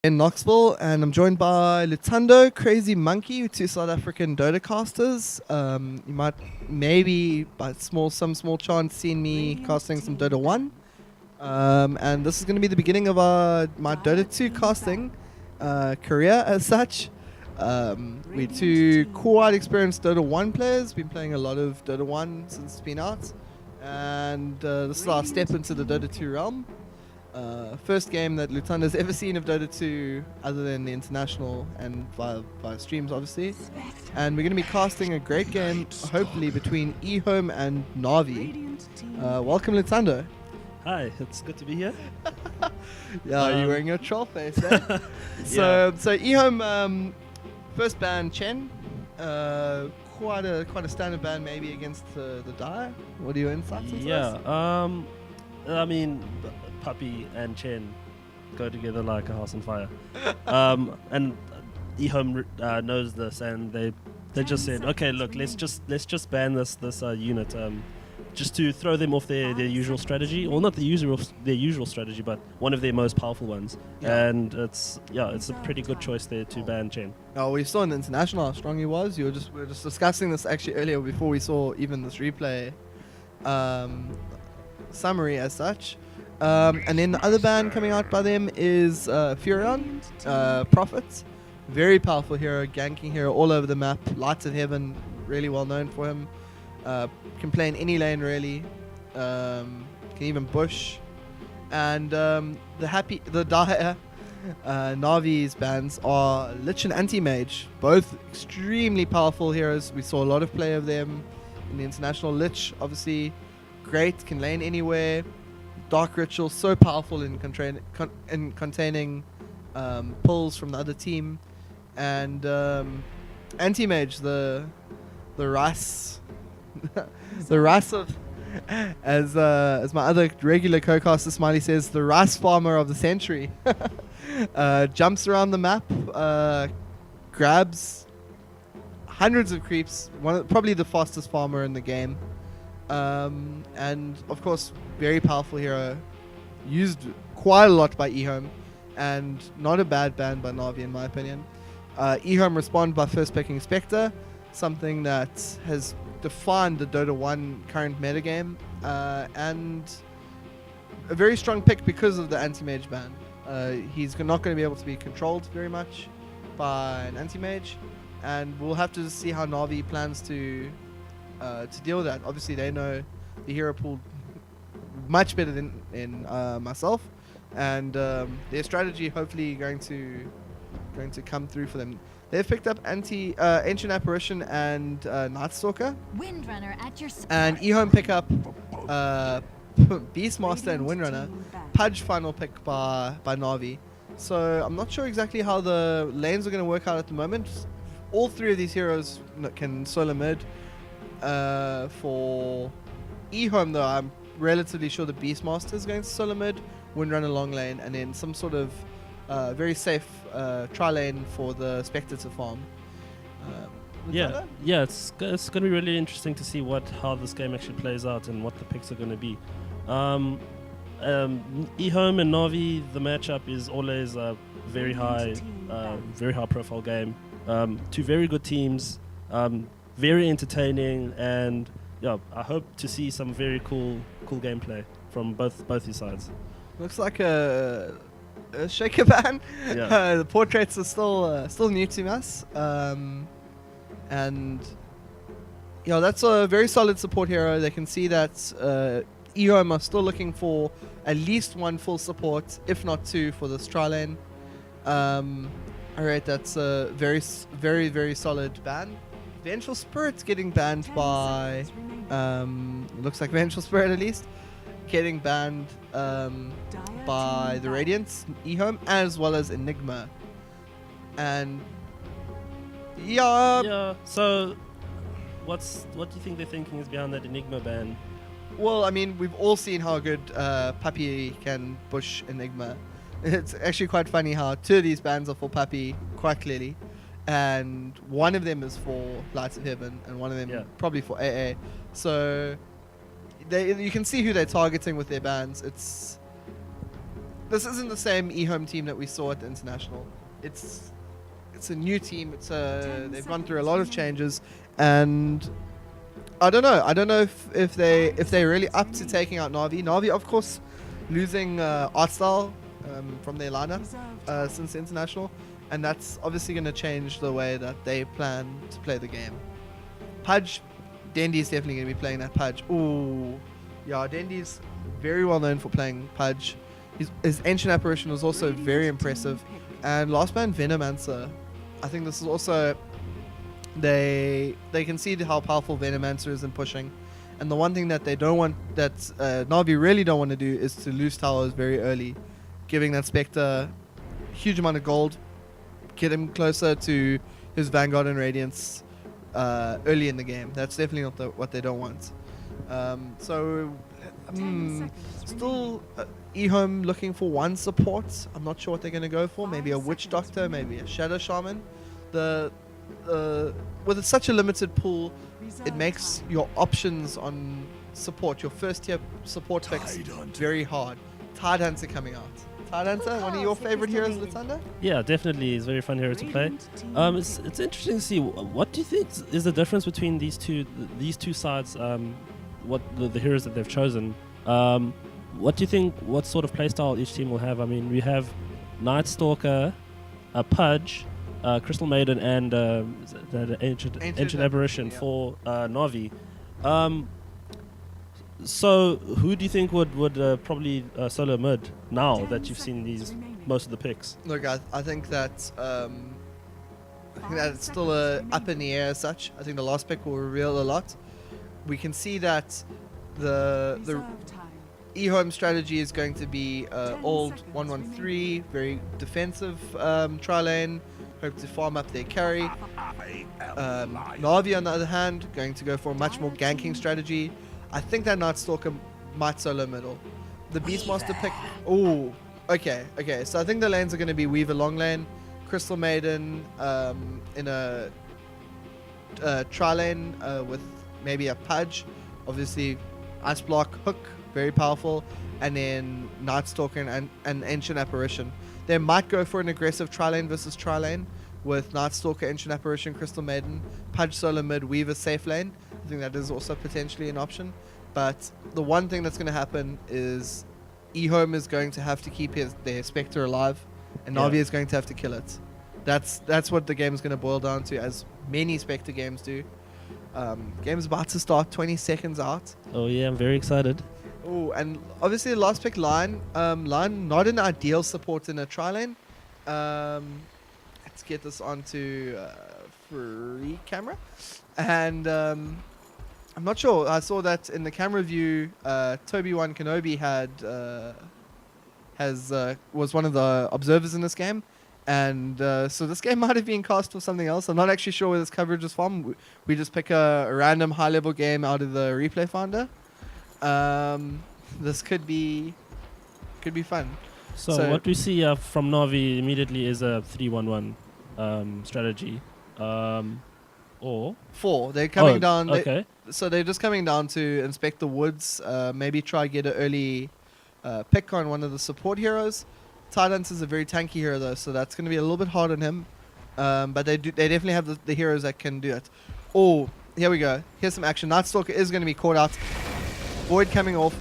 in Noxville, and I'm joined by Lutando, Crazymonkey, two South African DotaCasters. You might maybe by some small chance seen me casting some Dota 1. And this is going to be the beginning of my Dota 2 casting career as such. We're two quite experienced Dota 1 players, been playing a lot of Dota 1 since it's been out. And this is our step into the Dota 2 realm. First game that Lutanda's ever seen of Dota 2 other than the international and via streams obviously. And we're going to be casting a great game hopefully between EHOME and Navi. Welcome Lutando. Hi, it's good to be here. Yeah, you're wearing your troll face, eh? So EHOME first ban Chen. Quite a standard ban maybe against the Dire. What are your insights into this? I mean, Puppy and Chen go together like a house on fire. And EHOME knows this, and they just said, okay, look, let's just ban this unit, just to throw them off their usual strategy, or not their usual strategy, but one of their most powerful ones. Yeah. And it's a pretty good choice there to ban Chen. Oh, we saw in the international how strong he was. We were just discussing this actually earlier before we saw even this replay summary as such. And then the other ban coming out by them is Furion, Prophet. Very powerful hero, ganking hero all over the map. Lights of Heaven, really well known for him. Can play in any lane really. Can even bush. And the Dire Navi's bans are Lich and Anti-Mage. Both extremely powerful heroes. We saw a lot of play of them in the international. Lich, obviously, great, can lane anywhere. Dark Ritual, so powerful in containing pulls from the other team. And Anti-Mage, the rice the rice of, as my other regular co-caster Smiley says, the rice farmer of the century. Jumps around the map, grabs hundreds of creeps, probably the fastest farmer in the game. And of course, very powerful hero, used quite a lot by EHOME, and not a bad ban by Navi in my opinion. EHOME respond by first picking Spectre, something that has defined the Dota 1 current metagame, and a very strong pick because of the anti-mage ban. He's not going to be able to be controlled very much by an anti-mage, and we'll have to see how Navi plans to deal with that. Obviously, they know the hero pool much better than myself, and their strategy hopefully going to come through for them. They've picked up Ancient Apparition and Night Stalker. Windrunner at your and EHOME pick up Beastmaster and Windrunner. Pudge final pick by Navi. So I'm not sure exactly how the lanes are going to work out at the moment. All three of these heroes can solo mid. For EHOME though, I'm relatively sure the Beastmaster is going to solo mid, Windrunner long lane, and then some sort of very safe tri-lane for the Spectre to farm. It's going to be really interesting to see how this game actually plays out and what the picks are going to be. EHOME and Navi, the matchup is always a very high profile game. Two very good teams, very entertaining, and I hope to see some very cool gameplay from both these sides. Looks like a shaker ban. Yeah. The portraits are still new to us, and that's a very solid support hero. They can see that EHOME are still looking for at least one full support, if not two, for this tri lane. Alright, that's a very very very solid ban. Vengeful Spirit's getting banned by looks like Vengeful Spirit at least getting banned by the Radiance, EHOME, as well as Enigma. And so what do you think they're thinking is behind that Enigma ban? Well, I mean, we've all seen how good Puppy can bush Enigma. It's actually quite funny how two of these bans are for Puppy quite clearly, and one of them is for Lights of Heaven, and one of them probably for AA. So you can see who they're targeting with their bans. this isn't the same EHOME team that we saw at the International. It's a new team. They've gone through a lot of changes, and I don't know if they're really up to taking out Navi. Navi, of course, losing Artstyle from their lineup since the International, and that's obviously going to change the way that they plan to play the game. Pudge, Dendy's definitely going to be playing that Pudge. Ooh, yeah, Dendy's very well known for playing Pudge. His Ancient Apparition was also very impressive, and last man Venomancer. I think this is also they can see how powerful Venomancer is in pushing, and the one thing that they don't want, that Navi really don't want to do, is to lose towers very early, giving that Spectre a huge amount of gold, get him closer to his Vanguard and Radiance early in the game. That's definitely not what they don't want. Still EHOME looking for one support. I'm not sure what they're going to go for. Maybe a Witch Doctor, maybe a Shadow Shaman. With such a limited pool, it makes your options on support, your first tier support picks, very hard. Tide Hunter coming out. Tide Hunter, one of your favorite heroes of the Thunder? Yeah, definitely. He's a very fun hero to play. It's interesting to see. What do you think is the difference between these two sides? What the heroes that they've chosen? What do you think? What sort of playstyle each team will have? I mean, we have Night Stalker, Pudge, Crystal Maiden, and the Ancient Apparition for Navi. So, who do you think would probably solo mid now that you've seen most of the picks? Look, I think that it's still up in the air as such. I think the last pick will reveal a lot. We can see that the EHOME strategy is going to be old 1-1-3, very defensive tri-lane, hope to farm up their carry. Navi, on the other hand, going to go for a much more ganking strategy. I think that Night Stalker might solo middle. The Beastmaster pick... Ooh, okay. So I think the lanes are going to be Weaver long lane, Crystal Maiden in a tri-lane with maybe a Pudge, obviously Ice Block, Hook, very powerful, and then Night Stalker and Ancient Apparition. They might go for an aggressive tri-lane versus tri-lane with Night Stalker, Ancient Apparition, Crystal Maiden, Pudge solo mid, Weaver safe lane. I think that is also potentially an option. But the one thing that's going to happen is EHOME is going to have to keep their Spectre alive, and Navi is going to have to kill it. That's what the game is going to boil down to, as many Spectre games do. Game's about to start, 20 seconds out. Oh yeah, I'm very excited. Oh, and obviously the last pick, Line. Line, not an ideal support in a tri-lane. Let's get this onto free camera. And I'm not sure. I saw that in the camera view, Toby1 Kenobi was one of the observers in this game. And so this game might have been cast for something else. I'm not actually sure where this coverage is from. We just pick a random high-level game out of the replay finder. This could be fun. So what we see from Navi immediately is a 3-1-1 strategy. Or 4. They're coming down. Okay. So they're just coming down to inspect the woods. Maybe try get an early pick on one of the support heroes. Tidance is a very tanky hero though, so that's going to be a little bit hard on him. But they definitely have the heroes that can do it. Oh, here we go. Here's some action. Night Stalker is going to be caught out. Void coming off.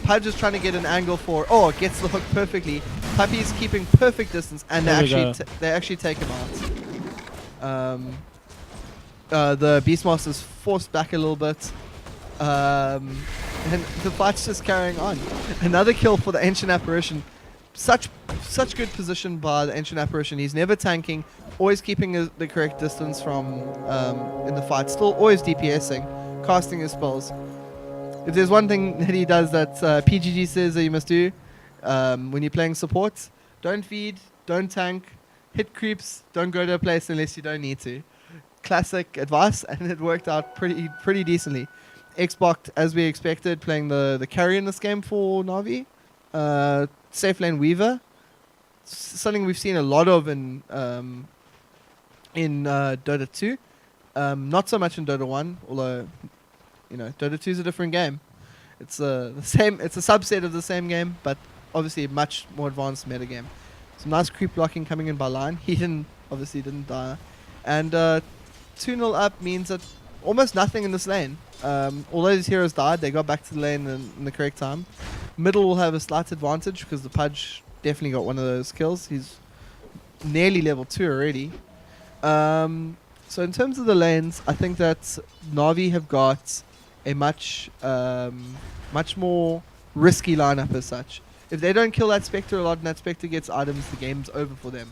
Pudge is trying to get an angle for... Oh, gets the hook perfectly. Puppy's keeping perfect distance, and they actually take him out. The Beastmaster's forced back a little bit. And the fight's just carrying on. Another kill for the Ancient Apparition. Such good position by the Ancient Apparition. He's never tanking, always keeping the correct distance from in the fight. Still always DPSing, casting his spells. If there's one thing that he does that PGG says that you must do when you're playing support, don't feed, don't tank, hit creeps, don't go to a place unless you don't need to. Classic advice, and it worked out pretty decently. Xbox, as we expected, playing the carry in this game for Navi. Safe lane Weaver, something we've seen a lot of in Dota 2. Not so much in Dota 1, although Dota 2 is a different game. It's the same. It's a subset of the same game, but obviously a much more advanced metagame. Some nice creep blocking coming in by line. He didn't die. And 2-0 up means that almost nothing in this lane. Although these heroes died, they got back to the lane in the correct time. Middle will have a slight advantage because the Pudge definitely got one of those kills. He's nearly level 2 already. So in terms of the lanes, I think that Na'Vi have got a much more risky lineup as such. If they don't kill that Spectre a lot and that Spectre gets items, the game's over for them.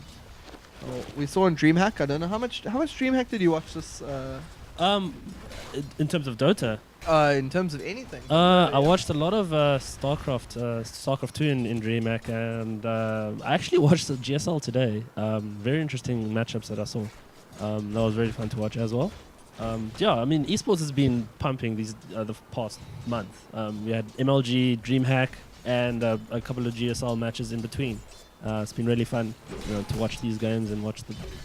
We saw in DreamHack, I don't know how much DreamHack did you watch this? In terms of Dota, In terms of anything. I watched a lot of StarCraft 2 in DreamHack, and I actually watched the GSL today. Very interesting matchups that I saw. That was very fun to watch as well. Yeah, I mean, esports has been pumping these the past month. We had MLG, DreamHack, and a couple of GSL matches in between. It's been really fun, to watch these games and watch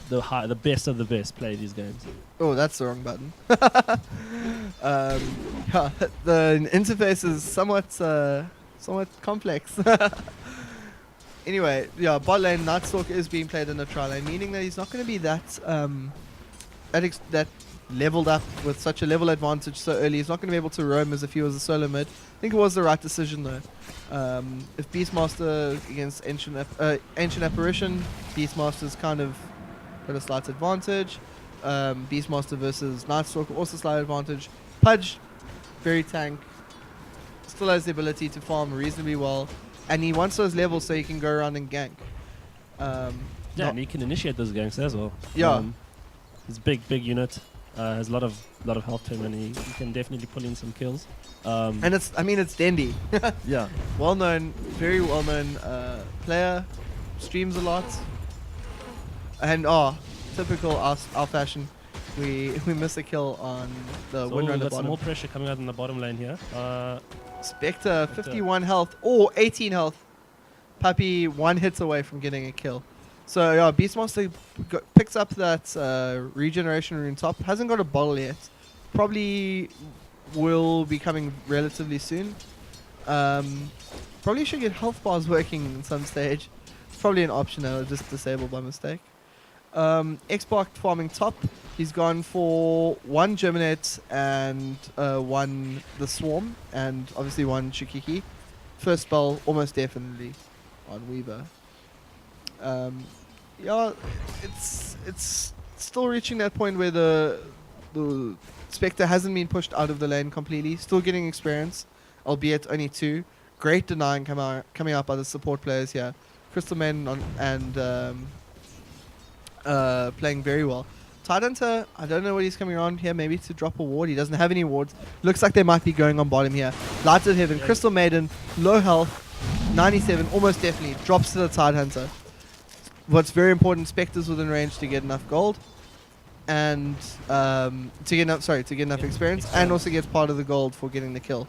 the best of the best play these games. Oh, that's the wrong button. Yeah, the interface is somewhat complex. Anyway, yeah, bot lane Nightstalker is being played in a tri lane, meaning that he's not going to be that leveled up with such a level advantage so early. He's not going to be able to roam as if he was a solo mid. I think it was the right decision though. If Beastmaster against Ancient Apparition, Beastmaster's kind of got a slight advantage. Beastmaster versus Nightstalker also slight advantage. Pudge, very tank, still has the ability to farm reasonably well, and he wants those levels so he can go around and gank. Yeah, and he can initiate those ganks as well. Yeah, he's a big unit. Has a lot of health to him, and he can definitely pull in some kills. And it's Dendy. Yeah, very well known player, streams a lot, and typical our fashion, we miss a kill on the so winner on the got some bottom. more pressure coming out in the bottom lane here. Spectre 51 health or 18 health. Puppy 1 hit away from getting a kill. So yeah, Beastmaster picks up that regeneration rune top. Hasn't got a bottle yet. Probably will be coming relatively soon. Probably should get health bars working in some stage. It's probably an option that I'll just disable by mistake. Xbox farming top. He's gone for 1 Germinate and 1 the Swarm, and obviously 1 Shikiki. First spell almost definitely on Weaver. Yeah, it's still reaching that point where the Spectre hasn't been pushed out of the lane completely. Still getting experience, albeit only 2. Great denying coming out by the support players here. Crystal Maiden playing very well. Tidehunter, I don't know what he's coming around here, maybe to drop a ward. He doesn't have any wards. Looks like they might be going on bottom here. Lights of Heaven, Crystal Maiden, low health, 97, almost definitely, drops to the Tidehunter. What's very important, Spectre's within range to get enough gold, and to get enough experience, and also gets part of the gold for getting the kill.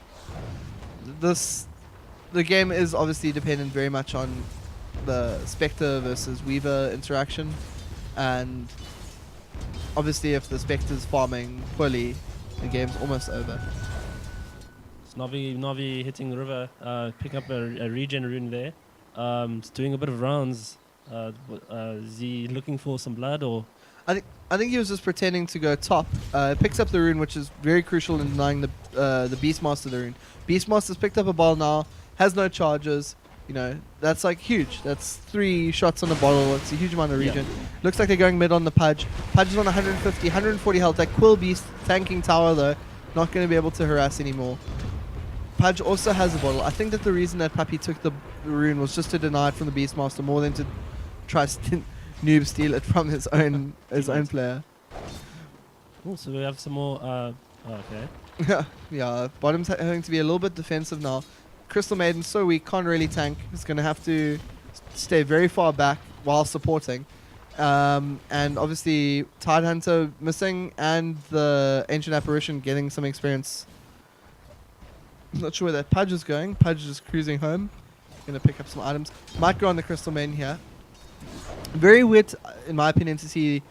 The game is obviously dependent very much on the Spectre versus Weaver interaction, and obviously if the Spectre's farming poorly, the game's almost over. It's Na'Vi hitting the river, picking up a regen rune there. It's doing a bit of rounds. Is he looking for some blood, or? I think he was just pretending to go top. Picks up the rune, which is very crucial in denying the Beastmaster the rune. Beastmaster's picked up a bottle now, has no charges. That's like huge. That's 3 shots on the bottle. It's a huge amount of regen. Yeah. Looks like they're going mid on the Pudge. Pudge is on 150, 140 health. That Quill Beast tanking tower though, not going to be able to harass anymore. Pudge also has a bottle. I think that the reason that Puppy took the rune was just to deny it from the Beastmaster more than to try to noob steal it from his own player. Oh, so we have some more. Okay. Yeah. Bottom's having to be a little bit defensive now. Crystal Maiden so weak, can't really tank. He's going to have to stay very far back while supporting. And obviously Tidehunter missing and the Ancient Apparition getting some experience. I'm not sure where that Pudge is going. Pudge is cruising home. Going to pick up some items. Might go on the Crystal Maiden here. Very weird, in my opinion, to see